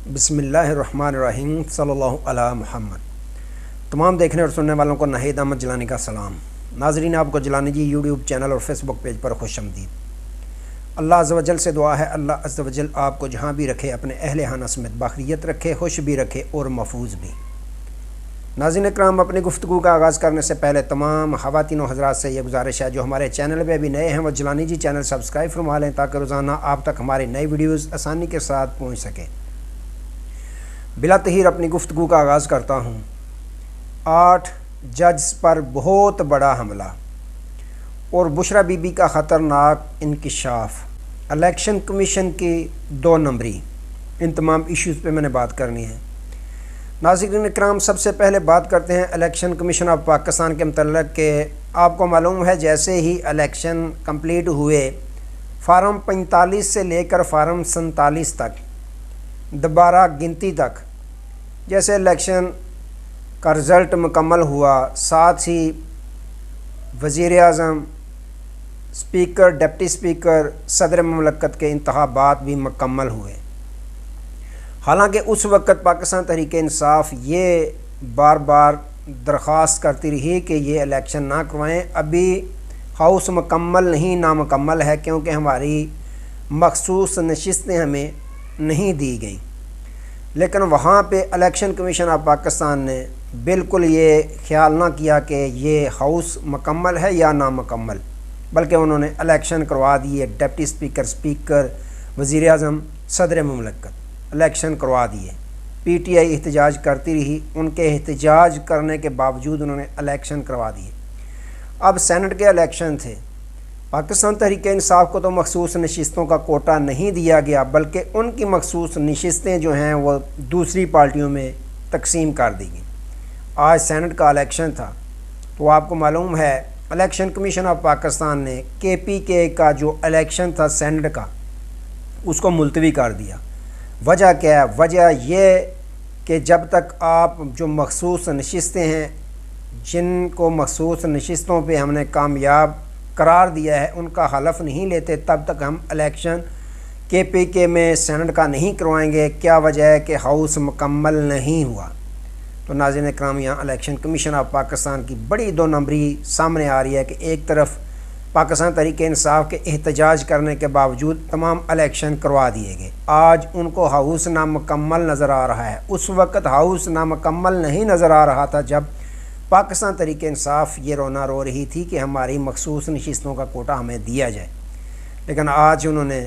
بسم اللہ الرحمن الرحیم صلی اللہ علی محمد۔ تمام دیکھنے اور سننے والوں کو ناہید احمد جیلانی کا سلام۔ ناظرین، آپ کو جیلانی جی یوٹیوب چینل اور فیس بک پیج پر خوش آمدید۔ اللہ عز و جل سے دعا ہے اللہ عز و جل آپ کو جہاں بھی رکھے اپنے اہل خانہ سمیت باخریت رکھے، خوش بھی رکھے اور محفوظ بھی۔ ناظرین اکرام، اپنی گفتگو کا آغاز کرنے سے پہلے تمام خواتین و حضرات سے یہ گزارش ہے جو ہمارے چینل پہ ابھی نئے ہیں وہ جیلانی جی چینل سبسکرائب فرما لیں تاکہ روزانہ آپ تک ہماری نئی ویڈیوز آسانی کے ساتھ پہنچ سکیں۔ بلا تاخیر اپنی گفتگو کا آغاز کرتا ہوں۔ 8 ججز پر بہت بڑا حملہ اور بشرا بی بی کا خطرناک انکشاف، الیکشن کمیشن کی 2 نمبری، ان تمام ایشوز پہ میں نے بات کرنی ہے۔ ناظرین اکرام، سب سے پہلے بات کرتے ہیں الیکشن کمیشن آف پاکستان کے متعلق کہ آپ کو معلوم ہے جیسے ہی الیکشن کمپلیٹ ہوئے، فارم 45 سے لے کر فارم 47 تک دوبارہ گنتی تک، جیسے الیکشن کا رزلٹ مکمل ہوا، ساتھ ہی وزیر اعظم، اسپیکر، ڈپٹی اسپیکر، صدر مملکت کے انتخابات بھی مکمل ہوئے۔ حالانکہ اس وقت پاکستان تحریک انصاف یہ بار بار درخواست کرتی رہی کہ یہ الیکشن نہ کروائیں، ابھی ہاؤس مکمل نہیں نامکمل ہے کیونکہ ہماری مخصوص نشستیں ہمیں نہیں دی گئیں۔ لیکن وہاں پہ الیکشن کمیشن آف پاکستان نے بالکل یہ خیال نہ کیا کہ یہ ہاؤس مکمل ہے یا نامکمل، بلکہ انہوں نے الیکشن کروا دیے۔ ڈپٹی اسپیکر، اسپیکر، وزیر اعظم، صدر مملکت الیکشن کروا دیے۔ پی ٹی آئی احتجاج کرتی رہی، ان کے احتجاج کرنے کے باوجود انہوں نے الیکشن کروا دیے۔ اب سینٹ کے الیکشن تھے، پاکستان تحریک انصاف کو تو مخصوص نشستوں کا کوٹا نہیں دیا گیا، بلکہ ان کی مخصوص نشستیں جو ہیں وہ دوسری پارٹیوں میں تقسیم کر دی گئیں۔ آج سینٹ کا الیکشن تھا تو آپ کو معلوم ہے الیکشن کمیشن آف پاکستان نے کے پی کے کا جو الیکشن تھا سینٹ کا، اس کو ملتوی کر دیا۔ وجہ کیا ہے؟ وجہ یہ کہ جب تک آپ جو مخصوص نشستیں ہیں، جن کو مخصوص نشستوں پہ ہم نے کامیاب قرار دیا ہے، ان کا حلف نہیں لیتے، تب تک ہم الیکشن کے پی کے میں سینٹ کا نہیں کروائیں گے۔ کیا وجہ ہے کہ ہاؤس مکمل نہیں ہوا۔ تو ناظرین اکرام، یہاں الیکشن کمیشن آف پاکستان کی بڑی 2 نمبری سامنے آ رہی ہے کہ ایک طرف پاکستان تحریک انصاف کے احتجاج کرنے کے باوجود تمام الیکشن کروا دیے گئے، آج ان کو ہاؤس نامکمل نظر آ رہا ہے۔ اس وقت ہاؤس نامکمل نہیں نظر آ رہا تھا جب پاکستان تحریک انصاف یہ رونا رو رہی تھی کہ ہماری مخصوص نشستوں کا کوٹا ہمیں دیا جائے، لیکن آج انہوں نے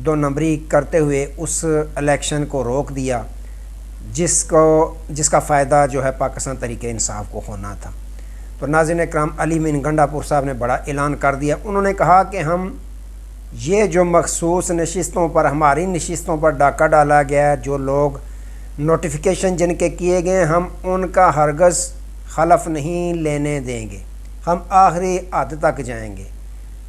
2 نمبری کرتے ہوئے اس الیکشن کو روک دیا جس کا فائدہ جو ہے پاکستان تحریک انصاف کو ہونا تھا۔ تو ناظرین اکرام، علی مین گنڈا پور صاحب نے بڑا اعلان کر دیا۔ انہوں نے کہا کہ ہم یہ جو مخصوص نشستوں پر، ہماری نشستوں پر ڈاکہ ڈالا گیا ہے، جو لوگ نوٹیفیکیشن جن کے کیے گئے، ہم ان کا ہرگز خلف نہیں لینے دیں گے، ہم آخری حد تک جائیں گے،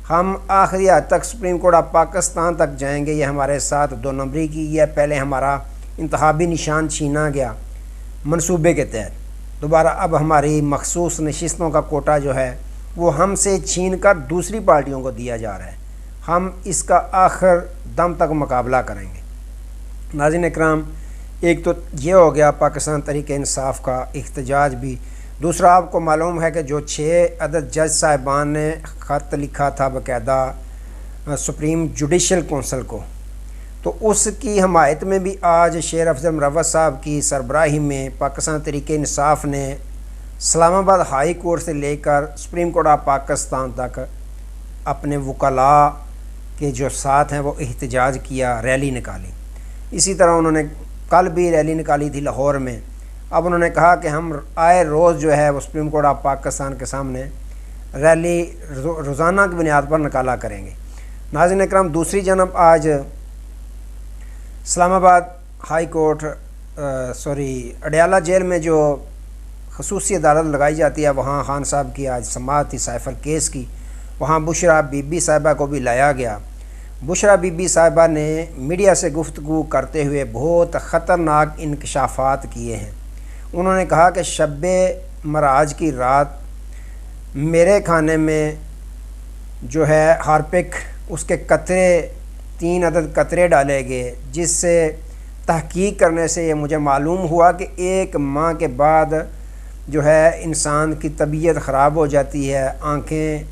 ہم آخری حد تک سپریم کورٹ آف پاکستان تک جائیں گے۔ یہ ہمارے ساتھ 2 نمبری کی ہے۔ پہلے ہمارا انتخابی نشان چھینا گیا منصوبے کے تحت، دوبارہ اب ہماری مخصوص نشستوں کا کوٹا جو ہے وہ ہم سے چھین کر دوسری پارٹیوں کو دیا جا رہا ہے، ہم اس کا آخر دم تک مقابلہ کریں گے۔ ناظرین اکرام، ایک تو یہ ہو گیا پاکستان تحریک انصاف کا احتجاج بھی۔ دوسرا، آپ کو معلوم ہے کہ جو 6 عدد جج صاحبان نے خط لکھا تھا باقاعدہ سپریم جوڈیشل کونسل کو، تو اس کی حمایت میں بھی آج شیر افضل مروت صاحب کی سربراہی میں پاکستان تحریک انصاف نے اسلام آباد ہائی کورٹ سے لے کر سپریم کورٹ آف پاکستان تک اپنے وکلاء کے جو ساتھ ہیں وہ احتجاج کیا، ریلی نکالی۔ اسی طرح انہوں نے کل بھی ریلی نکالی تھی لاہور میں۔ اب انہوں نے کہا کہ ہم آئے روز جو ہے وہ سپریم کورٹ آف پاکستان کے سامنے ریلی روزانہ کی بنیاد پر نکالا کریں گے۔ ناظرین اکرام، دوسری جانب آج اسلام آباد ہائی کورٹ اڈیالہ جیل میں جو خصوصی عدالت لگائی جاتی ہے، وہاں خان صاحب کی آج سماعت تھی سائفر کیس کی، وہاں بشرا بی بی صاحبہ کو بھی لایا گیا۔ بشرا بی بی صاحبہ نے میڈیا سے گفتگو کرتے ہوئے بہت خطرناک انکشافات کیے ہیں۔ انہوں نے کہا کہ شب معراج کی رات میرے کھانے میں جو ہے ہارپک، اس کے قطرے 3 عدد قطرے ڈالے گئے، جس سے تحقیق کرنے سے یہ مجھے معلوم ہوا کہ 1 ماہ کے بعد جو ہے انسان کی طبیعت خراب ہو جاتی ہے، آنکھیں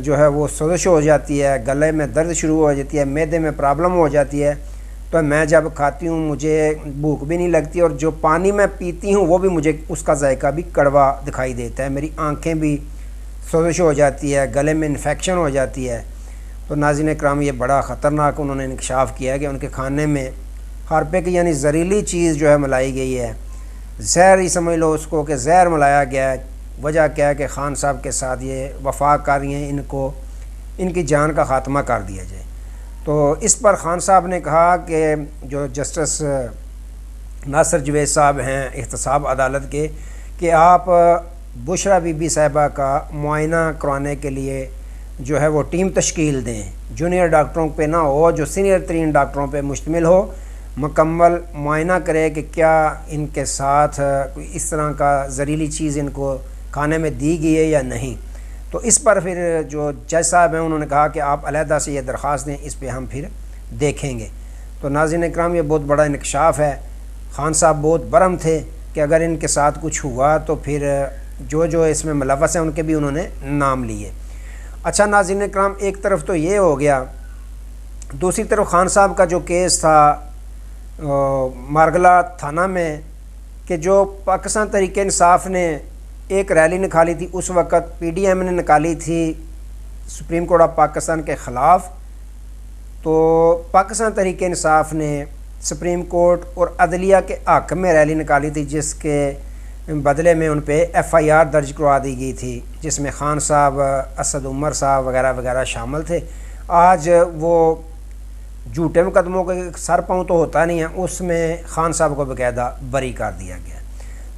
جو ہے وہ سوزش ہو جاتی ہے، گلے میں درد شروع ہو جاتی ہے، معدے میں پرابلم ہو جاتی ہے۔ تو میں جب کھاتی ہوں مجھے بھوک بھی نہیں لگتی، اور جو پانی میں پیتی ہوں وہ بھی مجھے اس کا ذائقہ بھی کڑوا دکھائی دیتا ہے، میری آنکھیں بھی سوزش ہو جاتی ہے، گلے میں انفیکشن ہو جاتی ہے۔ تو ناظرین کرام یہ بڑا خطرناک انہوں نے انکشاف کیا ہے کہ ان کے کھانے میں ہارپک یعنی زہریلی چیز جو ہے ملائی گئی ہے، زہر ہی سمجھ لو اس کو کہ زہر ملایا گیا ہے۔ وجہ کیا ہے کہ خان صاحب کے ساتھ یہ وفاق کر رہی ہیں، ان کی جان کا خاتمہ کر دیا جائے۔ تو اس پر خان صاحب نے کہا کہ جو جسٹس ناصر جوید صاحب ہیں احتساب عدالت کے، کہ آپ بشرا بی بی صاحبہ کا معائنہ کروانے کے لیے جو ہے وہ ٹیم تشکیل دیں، جونیئر ڈاکٹروں پہ نہ ہو، جو سینئر ترین ڈاکٹروں پہ مشتمل ہو، مکمل معائنہ کرے کہ کیا ان کے ساتھ کوئی اس طرح کا زہریلی چیز ان کو کھانے میں دی گئی ہے یا نہیں۔ تو اس پر پھر جو جج صاحب ہیں انہوں نے کہا کہ آپ علیحدہ سے یہ درخواست دیں، اس پہ ہم پھر دیکھیں گے۔ تو ناظرین اکرام یہ بہت بڑا انکشاف ہے۔ خان صاحب بہت برہم تھے کہ اگر ان کے ساتھ کچھ ہوا تو پھر جو اس میں ملوث ہیں ان کے بھی انہوں نے نام لیے۔ اچھا ناظرین اکرام، ایک طرف تو یہ ہو گیا، دوسری طرف خان صاحب کا جو کیس تھا مارگلا تھانہ میں، کہ جو پاکستان تحریک انصاف نے ایک ریلی نکالی تھی، اس وقت پی ڈی ایم نے نکالی تھی سپریم کورٹ آف پاکستان کے خلاف، تو پاکستان تحریک انصاف نے سپریم کورٹ اور عدلیہ کے حق میں ریلی نکالی تھی، جس کے بدلے میں ان پہ ایف آئی آر درج کروا دی گئی تھی، جس میں خان صاحب، اسد عمر صاحب وغیرہ وغیرہ شامل تھے۔ آج وہ جھوٹے مقدموں کے سر پاؤں تو ہوتا نہیں ہے، اس میں خان صاحب کو باقاعدہ بری کر دیا گیا۔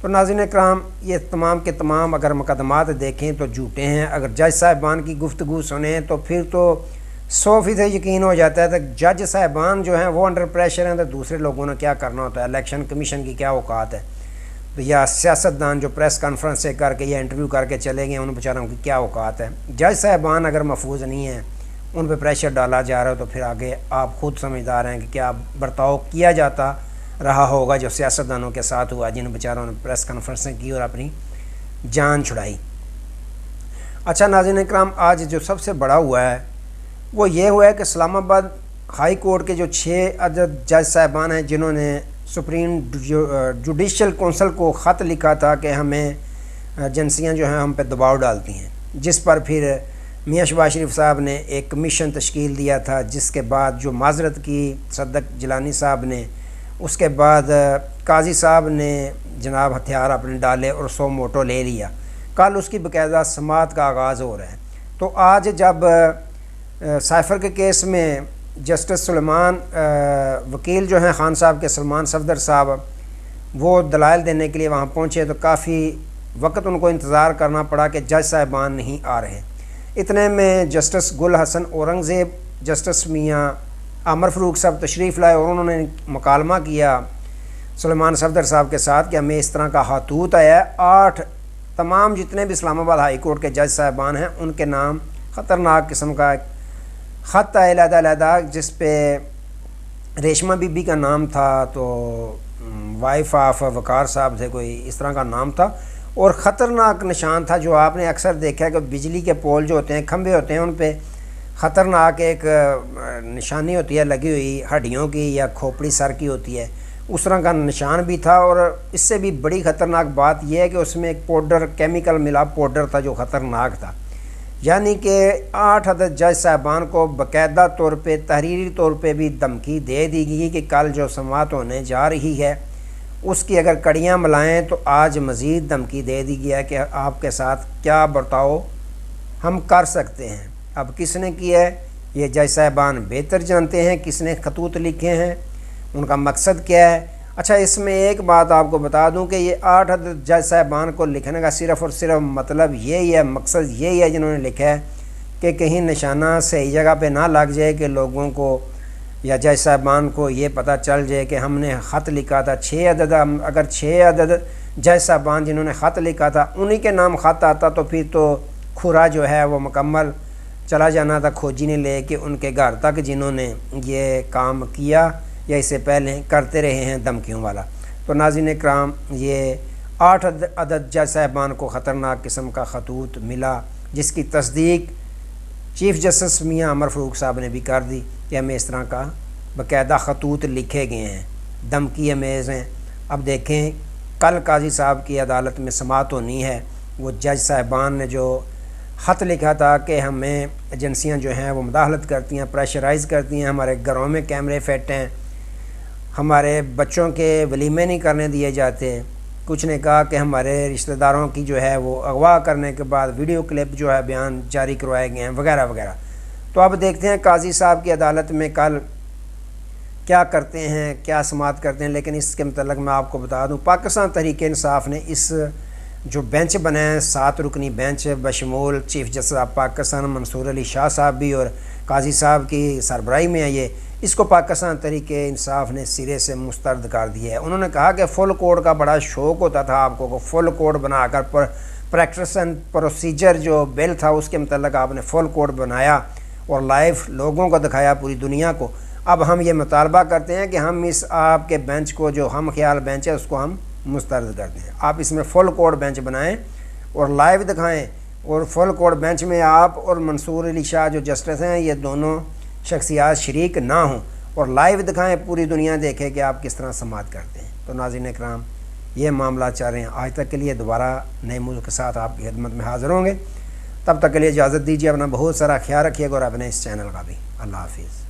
تو ناظرین اکرام یہ تمام کے تمام اگر مقدمات دیکھیں تو جھوٹے ہیں۔ اگر جج صاحبان کی گفتگو سنیں تو پھر تو 100% یقین ہو جاتا ہے کہ جج صاحبان جو ہیں وہ انڈر پریشر ہیں، تو دوسرے لوگوں نے کیا کرنا ہوتا ہے، الیکشن کمیشن کی کیا اوقات ہے، تو یا سیاستدان جو پریس کانفرنس سے کر کے یا انٹرویو کر کے چلے گئے، ان بیچاروں کی کیا اوقات ہے۔ جج صاحبان اگر محفوظ نہیں ہیں، ان پہ پریشر ڈالا جا رہا ہے، تو پھر آگے آپ خود سمجھدار ہیں کہ کیا برتاؤ کیا جاتا رہا ہوگا جو سیاستدانوں کے ساتھ ہوا، جن بیچاروں نے پریس کانفرنسیں کی اور اپنی جان چھڑائی۔ اچھا ناظرین اکرام، آج جو سب سے بڑا ہوا ہے وہ یہ ہوا ہے کہ اسلام آباد ہائی کورٹ کے جو 6 عدد جج صاحبان ہیں، جنہوں نے سپریم جوڈیشل کونسل کو خط لکھا تھا کہ ہمیں ایجنسیاں جو ہیں ہم پہ دباؤ ڈالتی ہیں، جس پر پھر میاں شہباز شریف صاحب نے ایک کمیشن تشکیل دیا تھا، جس کے بعد جو معذرت کی صدق جیلانی صاحب نے، اس کے بعد قاضی صاحب نے جناب ہتھیار اپنے ڈالے اور سو موٹو لے لیا۔ کل اس کی باقاعدہ سماعت کا آغاز ہو رہا ہے۔ تو آج جب سائفر کے کیس میں جسٹس سلیمان وکیل جو ہیں خان صاحب کے سلمان صفدر صاحب، وہ دلائل دینے کے لیے وہاں پہنچے، تو کافی وقت ان کو انتظار کرنا پڑا کہ جج صاحبان نہیں آ رہے۔ اتنے میں جسٹس گل حسن اورنگزیب، جسٹس میاں عامر فاروق صاحب تشریف لائے، اور انہوں نے مکالمہ کیا سلیمان صفدر صاحب کے ساتھ کہ ہمیں اس طرح کا خطوط آیا ہے، 8 تمام جتنے بھی اسلام آباد ہائی کورٹ کے جج صاحبان ہیں ان کے نام خطرناک قسم کا خط ہے علیحدہ، جس پہ ریشمہ بی بی کا نام تھا، تو وائف آف وقار صاحب تھے، کوئی اس طرح کا نام تھا، اور خطرناک نشان تھا جو آپ نے اکثر دیکھا ہے کہ بجلی کے پول جو ہوتے ہیں، کھمبے ہوتے ہیں، ان پہ خطرناک ایک نشانی ہوتی ہے لگی ہوئی ہڈیوں کی یا کھوپڑی سر کی ہوتی ہے، اس طرح کا نشان بھی تھا۔ اور اس سے بھی بڑی خطرناک بات یہ ہے کہ اس میں ایک پاؤڈر، کیمیکل ملا پاؤڈر تھا جو خطرناک تھا، یعنی کہ 8 عدد جج صاحبان کو باقاعدہ طور پہ تحریری طور پہ بھی دھمکی دے دی گئی کہ کل جو سماعت ہونے جا رہی ہے اس کی اگر کڑیاں ملائیں تو آج مزید دھمکی دے دی گیا ہے کہ آپ کے ساتھ کیا برتاؤ ہم کر سکتے ہیں۔ اب کس نے کیا ہے یہ جج صاحبان بہتر جانتے ہیں، کس نے خطوط لکھے ہیں، ان کا مقصد کیا ہے۔ اچھا اس میں ایک بات آپ کو بتا دوں کہ یہ 8 عدد جج صاحبان کو لکھنے کا صرف اور صرف مطلب یہی ہے، مقصد یہی ہے جنہوں نے لکھا ہے کہ کہیں نشانہ صحیح جگہ پہ نہ لگ جائے کہ لوگوں کو یا جج صاحبان کو یہ پتہ چل جائے کہ ہم نے خط لکھا تھا 6 عدد، اگر 6 عدد جج صاحبان جنہوں نے خط لکھا تھا انہی کے نام خط آتا تو پھر تو کھرا جو ہے وہ مکمل چلا جانا تھا کھوجی نے لے کے ان کے گھر تک جنہوں نے یہ کام کیا یا اس سے پہلے کرتے رہے ہیں دھمکیوں والا۔ تو ناظرین اکرام، یہ 8 عدد جج صاحبان کو خطرناک قسم کا خطوط ملا، جس کی تصدیق چیف جسٹس میاں عمر فاروق صاحب نے بھی کر دی کہ ہمیں اس طرح کا باقاعدہ خطوط لکھے گئے ہیں، دھمکی امیز ہیں۔ اب دیکھیں کل قاضی صاحب کی عدالت میں سماعت ہونی ہے، وہ جج صاحبان نے جو خط لکھا تھا کہ ہمیں ایجنسیاں جو ہیں وہ مداخلت کرتی ہیں، پریشرائز کرتی ہیں، ہمارے گھروں میں کیمرے فٹ ہیں، ہمارے بچوں کے ولیمے نہیں کرنے دیے جاتے، کچھ نے کہا کہ ہمارے رشتہ داروں کی جو ہے وہ اغوا کرنے کے بعد ویڈیو کلپ جو ہے بیان جاری کروائے گئے ہیں وغیرہ وغیرہ۔ تو اب دیکھتے ہیں قاضی صاحب کی عدالت میں کل کیا کرتے ہیں، کیا سماعت کرتے ہیں۔ لیکن اس کے متعلق میں آپ کو بتا دوں، پاکستان تحریک انصاف نے اس جو بینچ بنا ہے 7 رکنی بینچ بشمول چیف جسٹس آف پاکستان منصور علی شاہ صاحب بھی اور قاضی صاحب کی سربراہی میں ہے، اس کو پاکستان تحریک انصاف نے سرے سے مسترد کر دیا ہے۔ انہوں نے کہا کہ فل کوڈ کا بڑا شوق ہوتا تھا آپ کو، فل کوڈ بنا کر پریکٹس اینڈ پروسیجر جو بل تھا اس کے متعلق آپ نے فل کوڈ بنایا اور لائیو لوگوں کو دکھایا پوری دنیا کو۔ اب ہم یہ مطالبہ کرتے ہیں کہ ہم اس آپ کے بینچ کو جو ہم خیال بینچ ہے اس کو ہم مسترد کرتے ہیں۔ آپ اس میں فل کوڈ بینچ بنائیں اور لائیو دکھائیں، اور فل کوڈ بینچ میں آپ اور منصور علی شاہ جو جسٹس ہیں یہ دونوں شخصیات شریک نہ ہوں، اور لائیو دکھائیں، پوری دنیا دیکھے کہ آپ کس طرح سماعت کرتے ہیں۔ تو ناظرین اکرام، یہ معاملات چل رہے ہیں۔ آج تک کے لیے دوبارہ نئے موضوع کے ساتھ آپ کی خدمت میں حاضر ہوں گے، تب تک کے لیے اجازت دیجیے، اپنا بہت سارا خیال رکھیے گا اور اپنے اس چینل کا بھی۔ اللہ حافظ۔